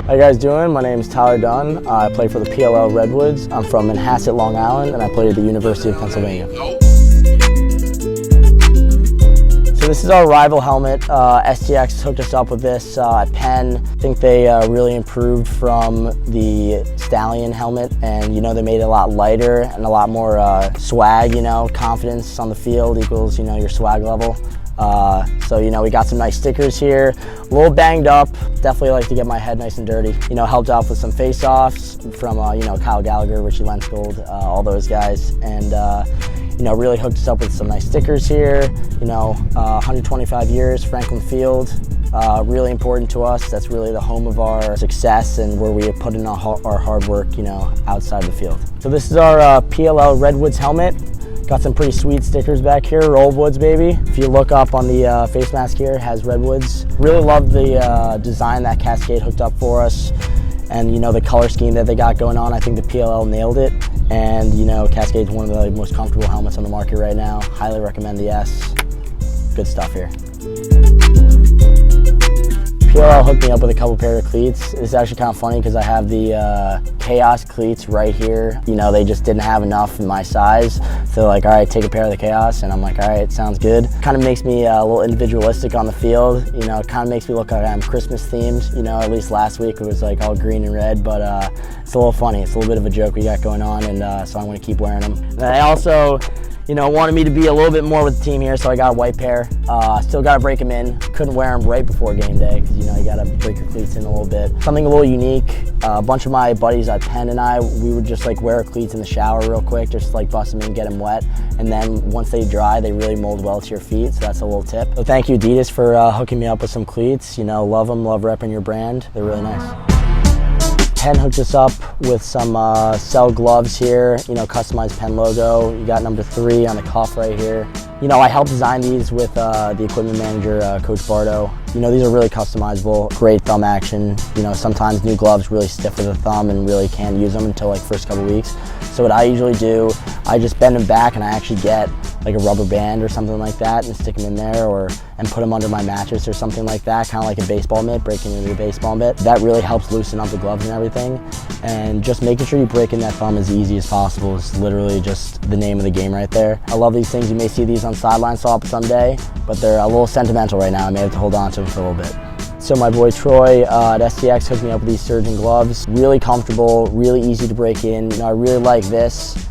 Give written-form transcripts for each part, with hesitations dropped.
How you guys doing? My name is Tyler Dunn. I play for the PLL Redwoods. I'm from Manhasset, Long Island, and I play at the University of Pennsylvania. So this is our rival helmet. STX hooked us up with this at Penn. I think they really improved from the Stallion helmet, and they made it a lot lighter and a lot more swag. Confidence on the field equals your swag level. So we got some nice stickers here. A little banged up. Definitely like to get my head nice and dirty. Helped out with some face-offs from Kyle Gallagher, Richie Lenskold, all those guys, and really hooked us up with some nice stickers here. 125 years, Franklin Field. Really important to us. That's really the home of our success and where we put in our hard work, outside the field. So this is our PLL Redwoods helmet. Got some pretty sweet stickers back here, Redwoods baby. If you look up on the face mask here, it has Redwoods. Really love the design that Cascade hooked up for us, and the color scheme that they got going on. I think the PLL nailed it, and Cascade's one of the most comfortable helmets on the market right now. Highly recommend the S. Good stuff here. PLL hooked me up with a couple pair of cleats. It's actually kind of funny because I have the Chaos cleats right here. They just didn't have enough in my size. So they're like, all right, take a pair of the Chaos. And I'm like, all right, sounds good. Kind of makes me a little individualistic on the field. It kind of makes me look like I'm Christmas themed. At least last week it was like all green and red, but it's a little funny. It's a little bit of a joke we got going on, and so I'm going to keep wearing them. And I also wanted me to be a little bit more with the team here, so I got a white pair. Still got to break them in. Couldn't wear them right before game day because you got to break your cleats in a little bit. Something a little unique. A bunch of my buddies at Penn and we would just wear our cleats in the shower real quick, just bust them in, get them wet, and then once they dry, they really mold well to your feet. So that's a little tip. So thank you, Adidas, for hooking me up with some cleats. Love them. Love repping your brand. They're really nice. Penn hooked us up with some Cell gloves here, customized Penn logo. You got number 3 on the cuff right here. I helped design these with the equipment manager, Coach Bardo. These are really customizable, great thumb action. Sometimes new gloves really stiff with the thumb and really can't use them until first couple weeks. So what I usually do, I just bend them back and I actually get a rubber band or something like that and stick them in there, and put them under my mattress or something like that, kind of like a baseball mitt, breaking into a baseball mitt. That really helps loosen up the gloves and everything. And just making sure you break in that thumb as easy as possible is literally just the name of the game right there. I love these things. You may see these on sideline swap someday, but they're a little sentimental right now. I may have to hold on to them for a little bit. So my boy Troy at STX hooked me up with these Surgeon gloves. Really comfortable, really easy to break in. I really like this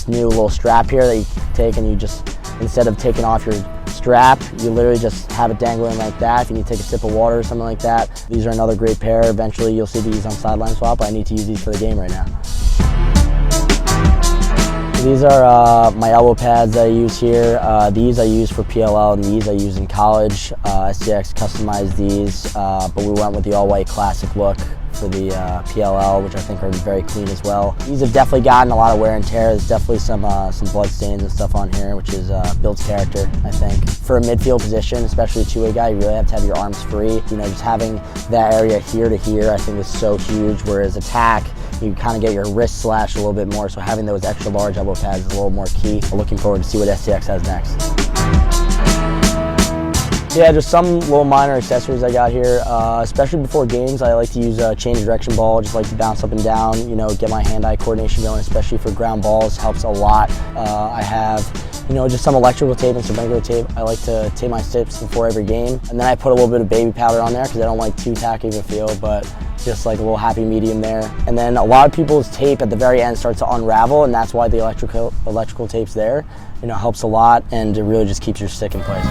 new little strap here that you take, and you just, instead of taking off your strap, you literally just have it dangling like that. If you need to take a sip of water or something like that. These are another great pair. Eventually you'll see these on sideline swap. I need to use these for the game right now. These are my elbow pads that I use here. These I use for PLL, and these I use in college. STX customized these, but we went with the all-white classic look for the PLL, which I think are very clean as well. These have definitely gotten a lot of wear and tear. There's definitely some blood stains and stuff on here, which is builds character, I think. For a midfield position, especially a two-way guy, you really have to have your arms free. Just having that area here to here, I think is so huge, whereas attack, you kind of get your wrist slashed a little bit more, so having those extra large elbow pads is a little more key. I'm looking forward to see what STX has next. Yeah, just some little minor accessories I got here. Especially before games, I like to use a change direction ball. Just like to bounce up and down, get my hand-eye coordination going, especially for ground balls. Helps a lot. I have, just some electrical tape and some regular tape. I like to tape my sticks before every game. And then I put a little bit of baby powder on there because I don't like too tacky of a feel, but just like a little happy medium there. And then a lot of people's tape at the very end starts to unravel, and that's why the electrical tape's there. Helps a lot, and it really just keeps your stick in place.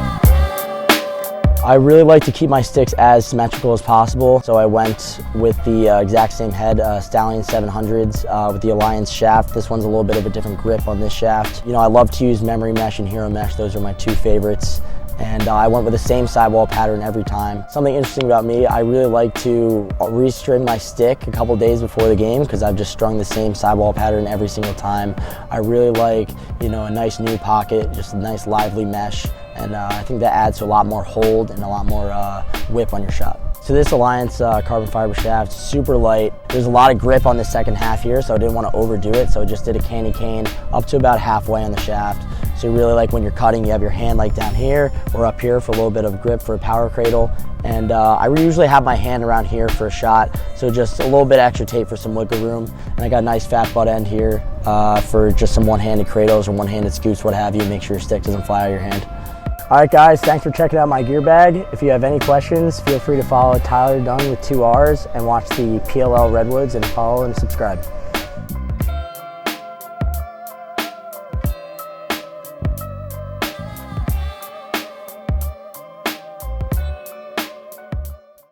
I really like to keep my sticks as symmetrical as possible, so I went with the exact same head, Stallion 700s with the Alliance shaft. This one's a little bit of a different grip on this shaft. I love to use Memory Mesh and Hero Mesh. Those are my 2 favorites. And I went with the same sidewall pattern every time. Something interesting about me, I really like to restring my stick a couple days before the game because I've just strung the same sidewall pattern every single time. I really like, a nice new pocket, just a nice lively mesh. And I think that adds to a lot more hold and a lot more whip on your shot. So this Alliance carbon fiber shaft, super light. There's a lot of grip on the second half here, so I didn't want to overdo it, so I just did a candy cane up to about halfway on the shaft. So you really like when you're cutting, you have your hand like down here or up here for a little bit of grip for a power cradle. And I usually have my hand around here for a shot, so just a little bit extra tape for some wiggle room. And I got a nice fat butt end here for just some one-handed cradles or one-handed scoops, what have you. Make sure your stick doesn't fly out of your hand. All right, guys, thanks for checking out my gear bag. If you have any questions, feel free to follow Tyler Dunn with 2 R's and watch the PLL Redwoods and follow and subscribe.